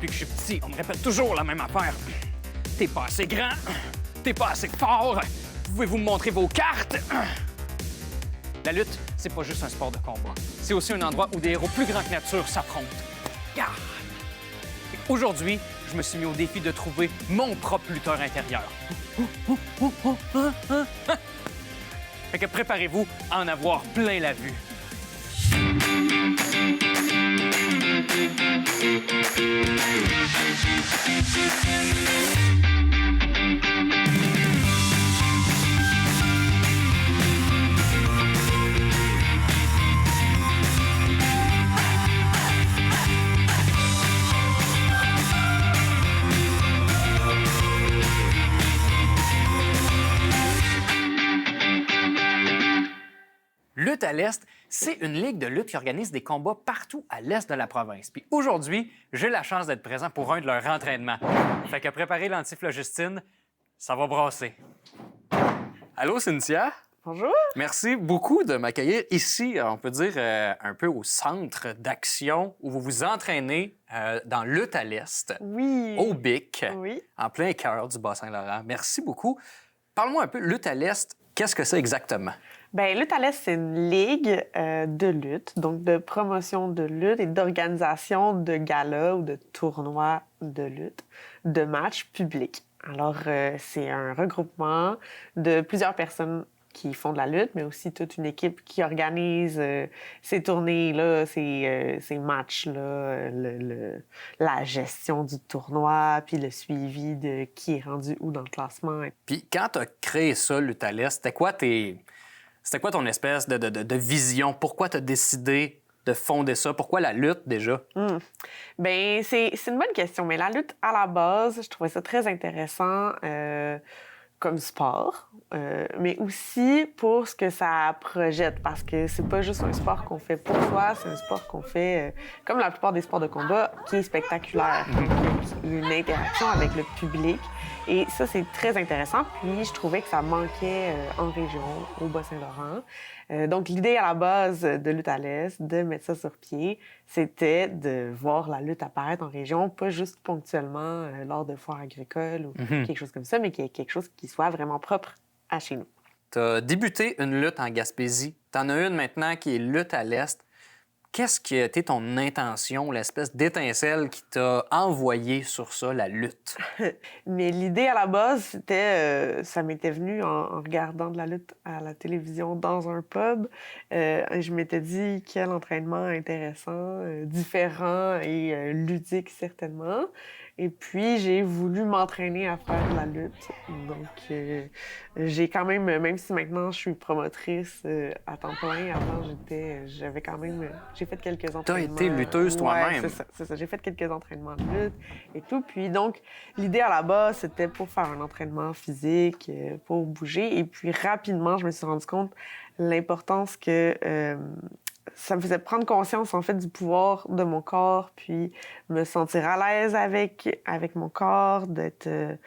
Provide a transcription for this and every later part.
Depuis que je suis petit, on me répète toujours la même affaire. T'es pas assez grand, t'es pas assez fort, pouvez-vous me montrer vos cartes? La lutte, c'est pas juste un sport de combat. C'est aussi un endroit où des héros plus grands que nature s'affrontent. Garde! Aujourd'hui, je me suis mis au défi de trouver mon propre lutteur intérieur. Fait que préparez-vous à en avoir plein la vue. Lutte à l'Est, c'est une ligue de lutte qui organise des combats partout à l'est de la province. Puis aujourd'hui, j'ai la chance d'être présent pour un de leurs entraînements. Fait que préparer l'antiflogistine, ça va brasser. Allô, Cynthia? Bonjour. Merci beaucoup de m'accueillir ici, on peut dire un peu au centre d'action où vous vous entraînez dans Lutte à l'Est, Oui. au BIC, Oui. en plein cœur du Bas-Saint-Laurent. Merci beaucoup. Parle-moi un peu, Lutte à l'Est, qu'est-ce que c'est exactement? Bien, Lutte à l'Est, c'est une ligue de lutte, donc de promotion de lutte et d'organisation de galas ou de tournois de lutte, de matchs publics. Alors, c'est un regroupement de plusieurs personnes qui font de la lutte, mais aussi toute une équipe qui organise ces tournées-là, ces matchs-là, la gestion du tournoi, puis le suivi de qui est rendu où dans le classement. Puis quand tu as créé ça, Lutte à l'Est, c'était quoi ton espèce de vision? Pourquoi tu as décidé de fonder ça? Pourquoi la lutte, déjà? Bien, c'est une bonne question, mais la lutte, à la base, je trouvais ça très intéressant comme sport, mais aussi pour ce que ça projette, parce que c'est pas juste un sport qu'on fait pour soi, c'est un sport qu'on fait, comme la plupart des sports de combat, qui est spectaculaire. Donc, il y a une interaction avec le public, et ça, c'est très intéressant. Puis, je trouvais que ça manquait en région, au Bas-Saint-Laurent. Donc, l'idée à la base de Lutte à l'Est, de mettre ça sur pied, c'était de voir la lutte apparaître en région, pas juste ponctuellement lors de foires agricoles ou quelque chose comme ça, mais qu'il y ait quelque chose qui soit vraiment propre à chez nous. Tu as débuté une lutte en Gaspésie. Tu en as une maintenant qui est Lutte à l'Est. Qu'est-ce qui a été ton intention, l'espèce d'étincelle qui t'a envoyé sur ça, la lutte? Mais l'idée à la base, c'était, ça m'était venu en regardant de la lutte à la télévision dans un pub. Je m'étais dit quel entraînement intéressant, différent et ludique certainement. Et puis, j'ai voulu m'entraîner à faire de la lutte. Donc, j'ai quand même si maintenant je suis promotrice à temps plein, avant j'avais quand même, j'ai fait quelques entraînements. T'as été lutteuse toi-même. Ouais, c'est ça. J'ai fait quelques entraînements de lutte et tout. Puis donc, l'idée à la base, c'était pour faire un entraînement physique, pour bouger. Et puis rapidement, je me suis rendu compte l'importance que ça me faisait prendre conscience, en fait, du pouvoir de mon corps, puis me sentir à l'aise avec mon corps, de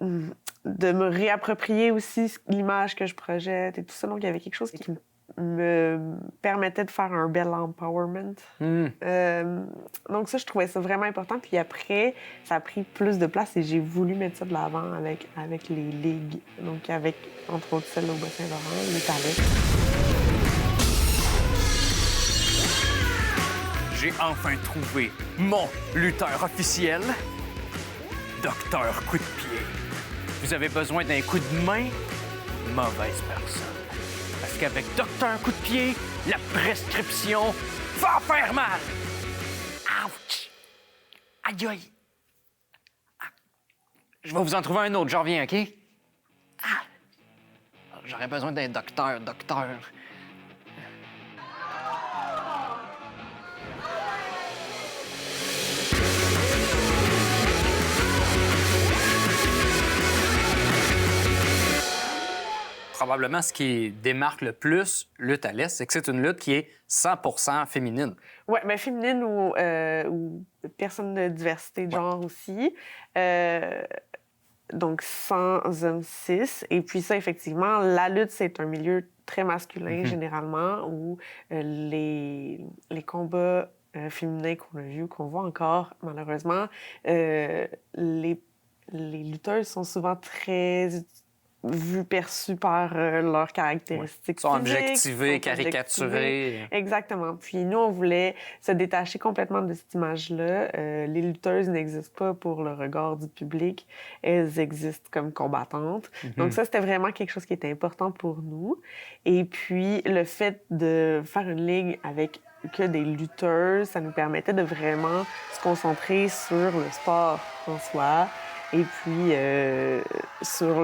me réapproprier aussi l'image que je projette et tout ça. Donc, il y avait quelque chose qui me permettait de faire un bel empowerment. Donc ça, je trouvais ça vraiment important. Puis après, ça a pris plus de place et j'ai voulu mettre ça de l'avant avec les ligues. Donc avec, entre autres, celle au Bas-Saint-Laurent, Lutte à l'Est. J'ai enfin trouvé mon lutteur officiel, Docteur Coup de Pied. Vous avez besoin d'un coup de main? Mauvaise personne. Parce qu'avec Docteur Coup de Pied, la prescription va faire mal. Ouch! Aïe aïe! Je vais vous en trouver un autre, j'en reviens, OK? Ah! J'aurais besoin d'un docteur. Probablement, ce qui démarque le plus Lutte à l'Est, c'est que c'est une lutte qui est 100% féminine. Oui, mais féminine ou personne de diversité de genre aussi. Donc, 100 hommes 6. Et puis ça, effectivement, la lutte, c'est un milieu très masculin, généralement, où les combats féminins qu'on a vus, qu'on voit encore, malheureusement, les lutteuses sont souvent très vues, perçues par leurs caractéristiques Sont physiques, objectivées, sont caricaturées. Exactement. Puis nous, on voulait se détacher complètement de cette image-là. Les lutteuses n'existent pas pour le regard du public. Elles existent comme combattantes. Donc ça, c'était vraiment quelque chose qui était important pour nous. Et puis, le fait de faire une ligue avec que des lutteuses, ça nous permettait de vraiment se concentrer sur le sport en soi, et puis sur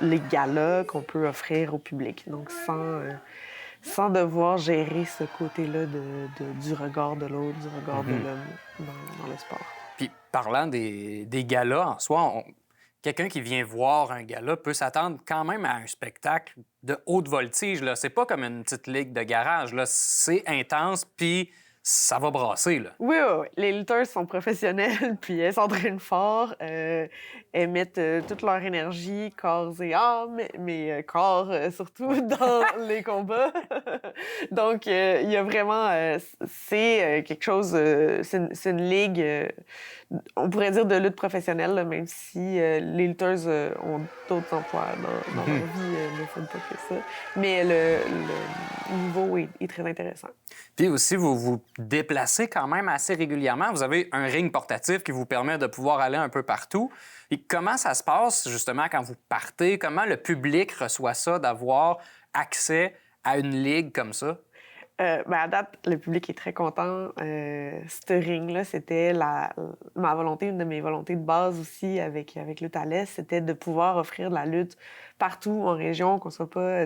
les galas qu'on peut offrir au public. Donc, sans devoir gérer ce côté-là du regard de l'autre, du regard de l'homme dans le sport. Puis, parlant des galas en soi, quelqu'un qui vient voir un gala peut s'attendre quand même à un spectacle de haute voltige. Là. C'est pas comme une petite ligue de garage. Là. C'est intense, puis ça va brasser. Là. Oui. Les lutteuses sont professionnelles, puis elles s'entraînent fort. Elles mettent toute leur énergie, corps et âme, mais corps surtout dans les combats. Donc, il y a vraiment... c'est quelque chose... c'est une ligue, on pourrait dire, de lutte professionnelle, là, même si les lutteuses ont d'autres emplois dans leur vie, ne font pas que ça. Mais le niveau est très intéressant. Puis aussi, vous vous déplacez quand même assez régulièrement. Vous avez un ring portatif qui vous permet de pouvoir aller un peu partout. Et comment ça se passe, justement, quand vous partez? Comment le public reçoit ça, d'avoir accès à une ligue comme ça? À date, le public est très content. Ce ring-là, c'était ma volonté, une de mes volontés de base aussi avec Lutte à l'Est, c'était de pouvoir offrir de la lutte partout en région, qu'on soit pas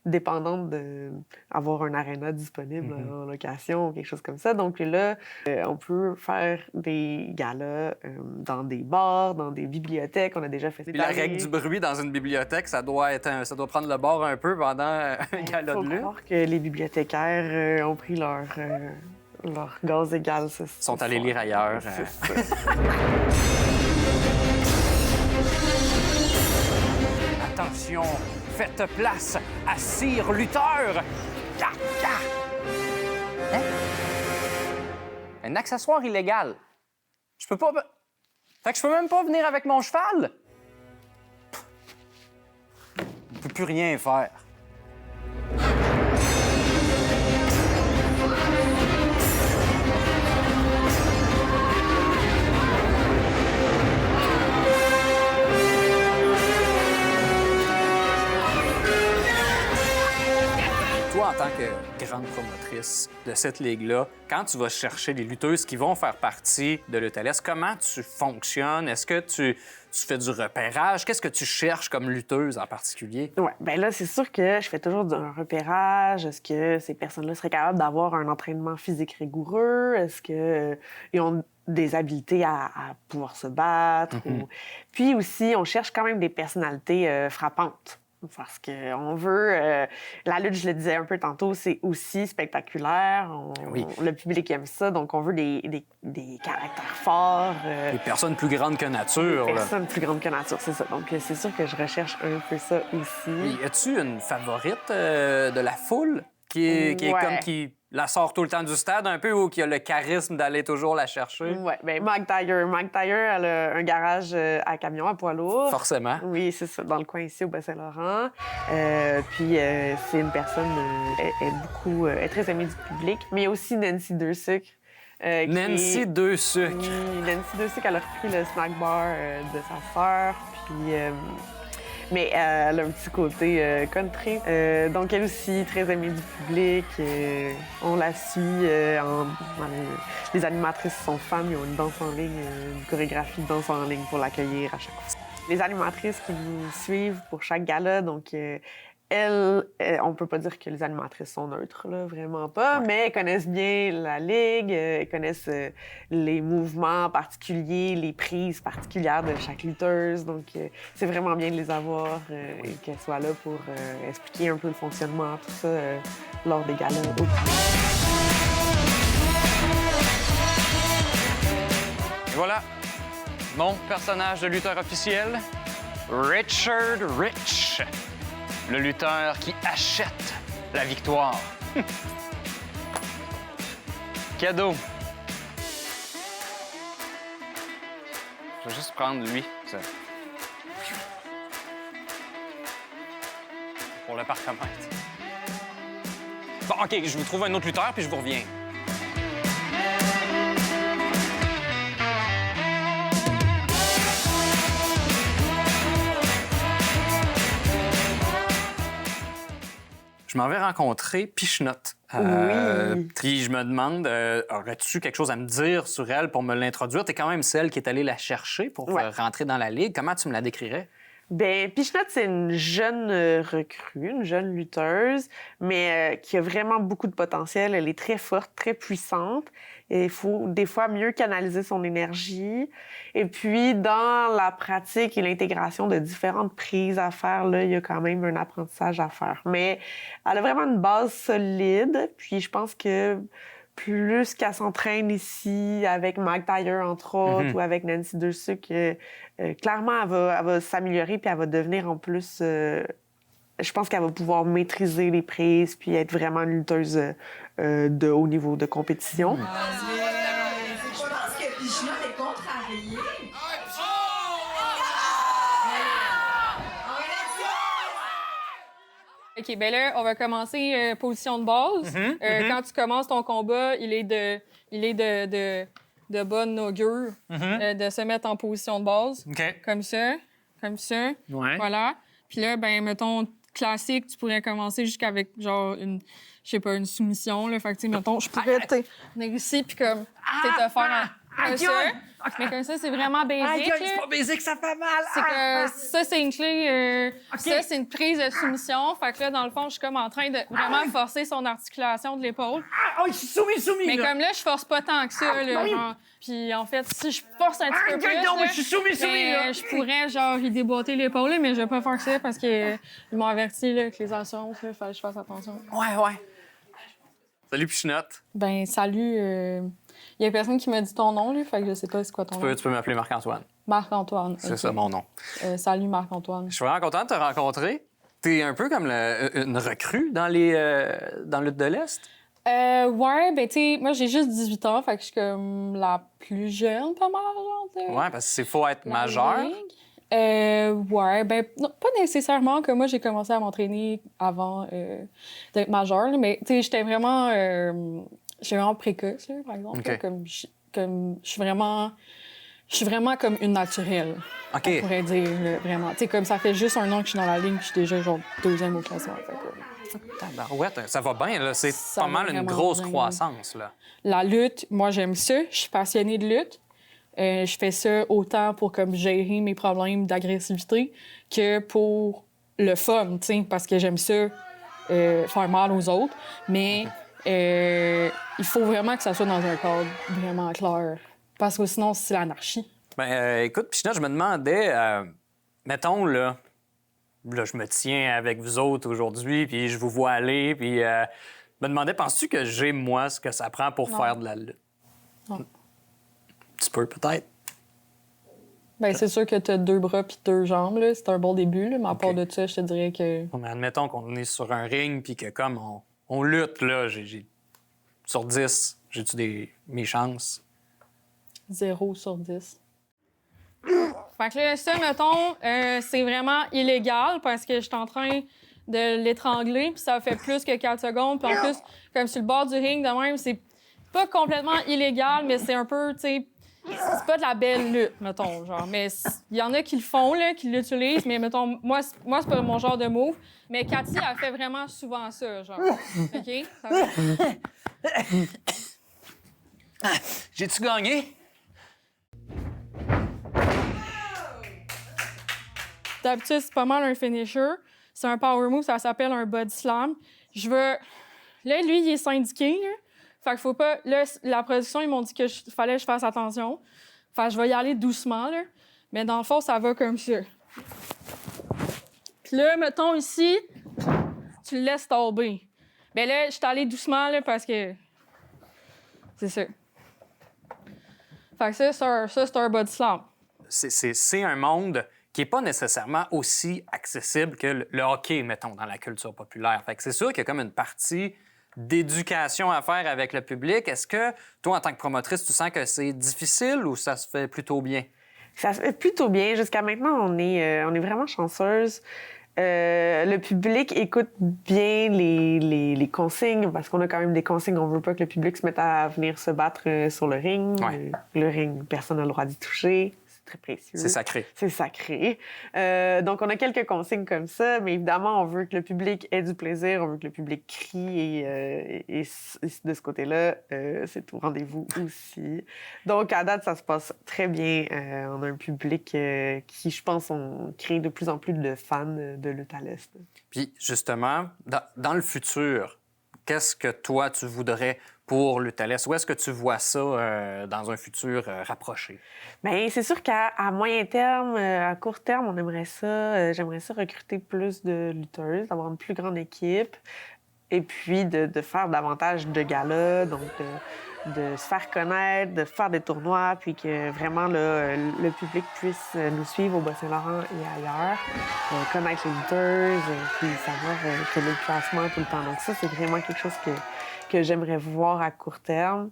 dépendante d'avoir un aréna disponible en location ou quelque chose comme ça. Donc là, on peut faire des galas dans des bars, dans des bibliothèques. On a déjà fait ça. Puis la règle du bruit dans une bibliothèque, ça doit prendre le bord un peu pendant un gala de lutte. Il faut croire que les bibliothécaires ont pris leur gaz égal. Ils sont allés lire ailleurs. Attention, faites place à Sir Lutteur. Ya, ya. Hein? Un accessoire illégal. Je peux pas... Fait que je peux même pas venir avec mon cheval. On peut plus rien faire. Toi, en tant que grande promotrice de cette ligue-là, quand tu vas chercher les lutteuses qui vont faire partie de Lutte à l'Est, comment tu fonctionnes? Est-ce que tu fais du repérage? Qu'est-ce que tu cherches comme lutteuse en particulier? Oui, bien là, c'est sûr que je fais toujours un repérage. Est-ce que ces personnes-là seraient capables d'avoir un entraînement physique rigoureux? Est-ce qu'ils ont des habiletés à pouvoir se battre? Puis aussi, on cherche quand même des personnalités frappantes. Parce qu'on veut... la lutte, je le disais un peu tantôt, c'est aussi spectaculaire. Le public aime ça, donc on veut des caractères forts. Des personnes plus grandes que nature. Des personnes plus grandes que nature, c'est ça. Donc c'est sûr que je recherche un peu ça aussi. Y a-tu une favorite de la foule qui est comme qui la sort tout le temps du stade un peu ou qui a le charisme d'aller toujours la chercher? Oui, bien, Mike Tiger, elle a un garage à camion, à poids lourd. Forcément. Oui, c'est ça, dans le coin ici, au Bas-Saint-Laurent. Puis c'est une personne, elle est très aimée du public. Mais il y a aussi Nancy Deux-Sucres. Nancy Deux-Sucres. Oui, Nancy Deux-Sucres, elle a repris le snack bar de sa sœur. Puis... mais elle a un petit côté country. Donc, elle aussi, très aimée du public. On la suit. Les animatrices sont femmes. Ils ont une danse en ligne, une chorégraphie de danse en ligne pour l'accueillir à chaque fois. Les animatrices qui nous suivent pour chaque gala, donc... on peut pas dire que les animatrices sont neutres, là, vraiment pas, mais elles connaissent bien la ligue, elles connaissent les mouvements particuliers, les prises particulières de chaque lutteuse. Donc, c'est vraiment bien de les avoir et qu'elles soient là pour expliquer un peu le fonctionnement, tout ça, lors des galas. Et voilà, mon personnage de lutteur officiel, Richard Rich. Le lutteur qui achète la victoire. Cadeau. Je vais juste prendre lui, ça. Pour le parcomètre. Bon, OK, je vous trouve un autre lutteur, puis je vous reviens. Je m'en vais rencontrer Pichenotte. Oui. Puis je me demande, aurais-tu quelque chose à me dire sur elle pour me l'introduire? T'es quand même celle qui est allée la chercher pour rentrer dans la ligue. Comment tu me la décrirais? Bien, Pichenotte, c'est une jeune recrue, une jeune lutteuse, mais qui a vraiment beaucoup de potentiel. Elle est très forte, très puissante. Et il faut des fois mieux canaliser son énergie. Et puis, dans la pratique et l'intégration de différentes prises à faire, là, il y a quand même un apprentissage à faire. Mais elle a vraiment une base solide. Puis, je pense que plus qu'elle s'entraîne ici avec Mike Dyer, entre autres, ou avec Nancy Dursuc, clairement, elle va s'améliorer puis elle va devenir en plus... je pense qu'elle va pouvoir maîtriser les prises puis être vraiment une lutteuse de haut niveau de compétition. Je pense que Pichenotte est contrariée. OK, ben là, on va commencer position de base. Quand tu commences ton combat, il est de bonne augure de se mettre en position de base. OK. Comme ça. Ouais. Voilà. Puis là, ben mettons, classique, tu pourrais commencer jusqu'avec, genre, une soumission, là. Fait que, tu sais, mettons, je pourrais, venir ici, puis comme, te faire comme ça. Mais comme ça, c'est vraiment basique, C'est pas basique, ça fait mal! c'est que ça, c'est une clé. Ça, c'est une prise de soumission. Fait que là, dans le fond, je suis comme en train de vraiment forcer son articulation de l'épaule. Ah, je suis soumis! Mais comme là, je force pas tant que ça, là. Genre. Puis en fait, si je force un petit peu plus, non, là, je suis soumis, là! je pourrais, genre, y déboîter l'épaule, là, mais je vais pas faire ça parce que ils m'ont averti là, que les assurances, il fallait que je fasse attention. Ouais. Salut, Pichenotte. Ben, salut. Il y a personne qui m'a dit ton nom, là, fait que je sais pas c'est quoi ton nom. Tu peux m'appeler Marc-Antoine. Marc-Antoine. C'est OK. ça, mon nom. Salut, Marc-Antoine. Je suis vraiment content de te rencontrer. T'es un peu comme une recrue dans le Lutte de l'Est. Ouais, ben, tu sais, moi, j'ai juste 18 ans, fait que je suis comme la plus jeune, pas mal, genre, tu sais. Ouais, parce que c'est faut être La majeur. ligue. Ouais, ben, non, pas nécessairement, que moi, j'ai commencé à m'entraîner avant d'être majeure, là, mais, tu sais, j'étais vraiment précoce, là, par exemple. OK. Là, je suis vraiment comme une naturelle. OK. On pourrait dire, là, vraiment. Tu sais, comme ça fait juste un an que je suis dans la ligne, puis je suis déjà, genre, 2e au classement. Fait que, Tabarouette, ça va bien, là. C'est Ça pas va mal une vraiment grosse bien. croissance, là. La lutte, moi, j'aime ça. Je suis passionnée de lutte. Je fais ça autant pour comme gérer mes problèmes d'agressivité que pour le fun, tu sais, parce que j'aime ça faire mal aux autres. Mais il faut vraiment que ça soit dans un cadre vraiment clair, parce que sinon, c'est l'anarchie. Ben, écoute, Pichenotte, je me demandais, mettons, là, je me tiens avec vous autres aujourd'hui, puis je vous vois aller, puis je me demandais, penses-tu que j'ai, moi, ce que ça prend pour Non. faire de la lutte? Non. Un petit peu, peut-être. Ben, c'est sûr que tu as 2 bras puis 2 jambes, là. C'est un bon début, là. Mais à part de ça, je te dirais que... Bon, mais admettons qu'on est sur un ring, puis que comme on lutte, là, sur 10, j'ai-tu mes chances? 0 sur 10. Fait que là, ça, mettons, c'est vraiment illégal parce que je suis en train de l'étrangler, puis ça fait plus que 4 secondes. Puis en plus, comme sur le bord du ring, de même, c'est pas complètement illégal, mais c'est un peu, tu sais, c'est pas de la belle lutte, mettons, genre. Mais il y en a qui le font, là, qui l'utilisent, mais mettons, moi, c'est pas mon genre de move. Mais Cathy, elle fait vraiment souvent ça, genre. OK? Ça va. J'ai-tu gagné? D'habitude, c'est pas mal un finisher. C'est un power move, ça s'appelle un body slam. Je veux... Là, lui, il est syndiqué, là. Fait qu'il faut pas... Là, la production, ils m'ont dit que fallait que je fasse attention. Fait que je vais y aller doucement, là. Mais dans le fond, ça va comme ça. Puis là, mettons ici, tu le laisses tomber. Ben là, je suis allée doucement, là, parce que... C'est ça. Fait que ça, c'est un body slam. C'est un monde qui n'est pas nécessairement aussi accessible que le hockey, mettons, dans la culture populaire. Fait que c'est sûr qu'il y a comme une partie d'éducation à faire avec le public. Est-ce que toi, en tant que promotrice, tu sens que c'est difficile ou ça se fait plutôt bien? Ça se fait plutôt bien. Jusqu'à maintenant, on est vraiment chanceuse. Le public écoute bien les consignes parce qu'on a quand même des consignes. On veut pas que le public se mette à venir se battre sur le ring. Ouais. Le ring, personne n'a le droit d'y toucher. C'est très précieux. C'est sacré. C'est sacré. Donc, on a quelques consignes comme ça, mais évidemment, on veut que le public ait du plaisir, on veut que le public crie et de ce côté-là, c'est au rendez-vous aussi. Donc, à date, ça se passe très bien. On a un public qui, je pense, on crée de plus en plus de fans de lutte à l'Est. Puis, justement, dans le futur, qu'est-ce que toi, tu voudrais pour Lutte à l'Est? Où est-ce que tu vois ça dans un futur rapproché? Bien, c'est sûr qu'à moyen terme, à court terme, on aimerait ça. J'aimerais ça recruter plus de lutteuses, d'avoir une plus grande équipe, et puis de faire davantage de galas, donc de se faire connaître, de faire des tournois, puis que vraiment le public puisse nous suivre au Bas-Saint-Laurent et ailleurs, connaître les lutteuses, puis savoir quel est le classement tout le temps. Donc ça, c'est vraiment quelque chose que j'aimerais voir à court terme.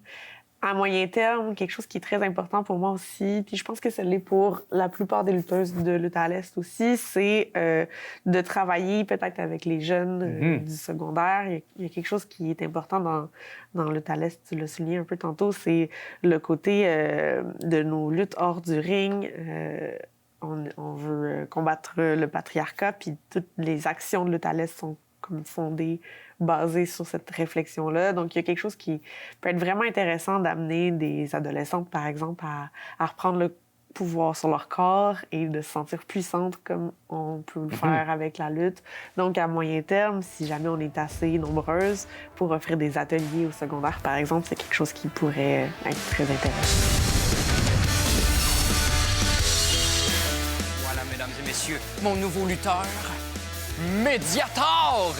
À moyen terme, quelque chose qui est très important pour moi aussi, puis je pense que ça l'est pour la plupart des lutteuses de lutte à l'Est aussi, c'est de travailler peut-être avec les jeunes du secondaire. Il y a quelque chose qui est important dans lutte à l'Est, tu l'as souligné un peu tantôt, c'est le côté de nos luttes hors du ring. On veut combattre le patriarcat, puis toutes les actions de lutte à l'Est sont comme fondées, basées sur cette réflexion-là. Donc, il y a quelque chose qui peut être vraiment intéressant d'amener des adolescentes, par exemple, à reprendre le pouvoir sur leur corps et de se sentir puissantes comme on peut le faire avec la lutte. Donc, à moyen terme, si jamais on est assez nombreuses pour offrir des ateliers au secondaire, par exemple, c'est quelque chose qui pourrait être très intéressant. Voilà, mesdames et messieurs, mon nouveau lutteur, Mediator!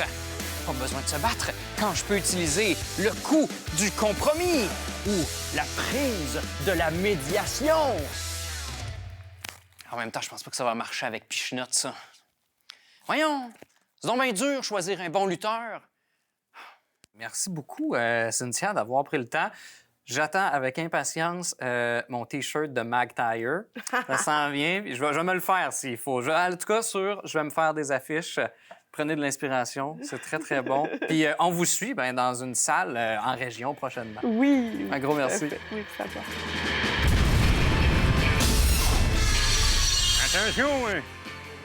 Pas besoin de se battre quand je peux utiliser le coup du compromis ou la prise de la médiation. En même temps, je pense pas que ça va marcher avec Pichenotte, ça. Voyons, c'est donc bien dur choisir un bon lutteur. Merci beaucoup, Cynthia, d'avoir pris le temps. J'attends avec impatience mon T-shirt de Mag Tire. Ça s'en vient. Je vais me le faire s'il faut. En tout cas, je vais me faire des affiches. Prenez de l'inspiration. C'est très, très bon. Puis on vous suit dans une salle en région prochainement. Oui. Un gros merci. Oui, ça va. Attention,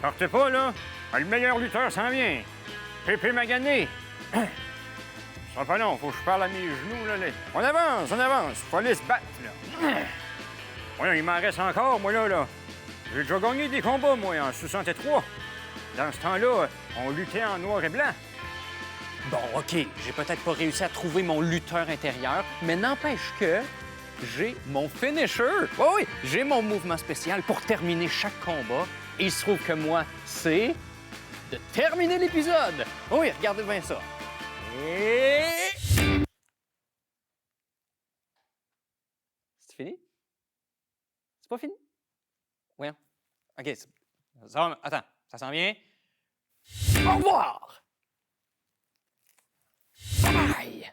sortez pas, là. Le meilleur lutteur s'en vient. Pépé Magané. Ça sera pas long, faut que je parle à mes genoux, là. On avance. Faut aller se battre, là. Voyons, il m'en reste encore, moi, là. J'ai déjà gagné des combats, moi, en 63. Dans ce temps-là, on luttait en noir et blanc. Bon, OK, j'ai peut-être pas réussi à trouver mon lutteur intérieur, mais n'empêche que j'ai mon finisher. Oui, j'ai mon mouvement spécial pour terminer chaque combat. Et il se trouve que moi, c'est de terminer l'épisode. Oui, regardez bien ça. Et... C'est fini? C'est pas fini? Oui. OK, ça va... Attends, ça s'en vient. Au revoir! Bye!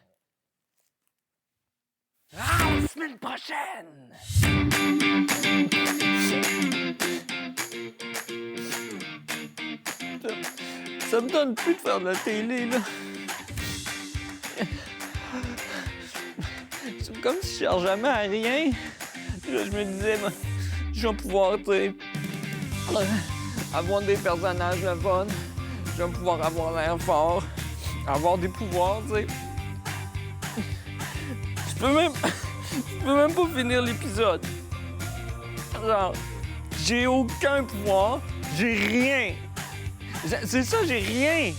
À la semaine prochaine! Ça me donne plus de faire de la télé, là. C'est comme si je cherche jamais à rien. Là, je me disais, je vais pouvoir, tu sais, avoir des personnages le fun. Je vais pouvoir avoir l'air fort, avoir des pouvoirs, tu sais. Je peux même pas finir l'épisode. Genre, j'ai aucun pouvoir, j'ai rien. C'est ça, j'ai rien.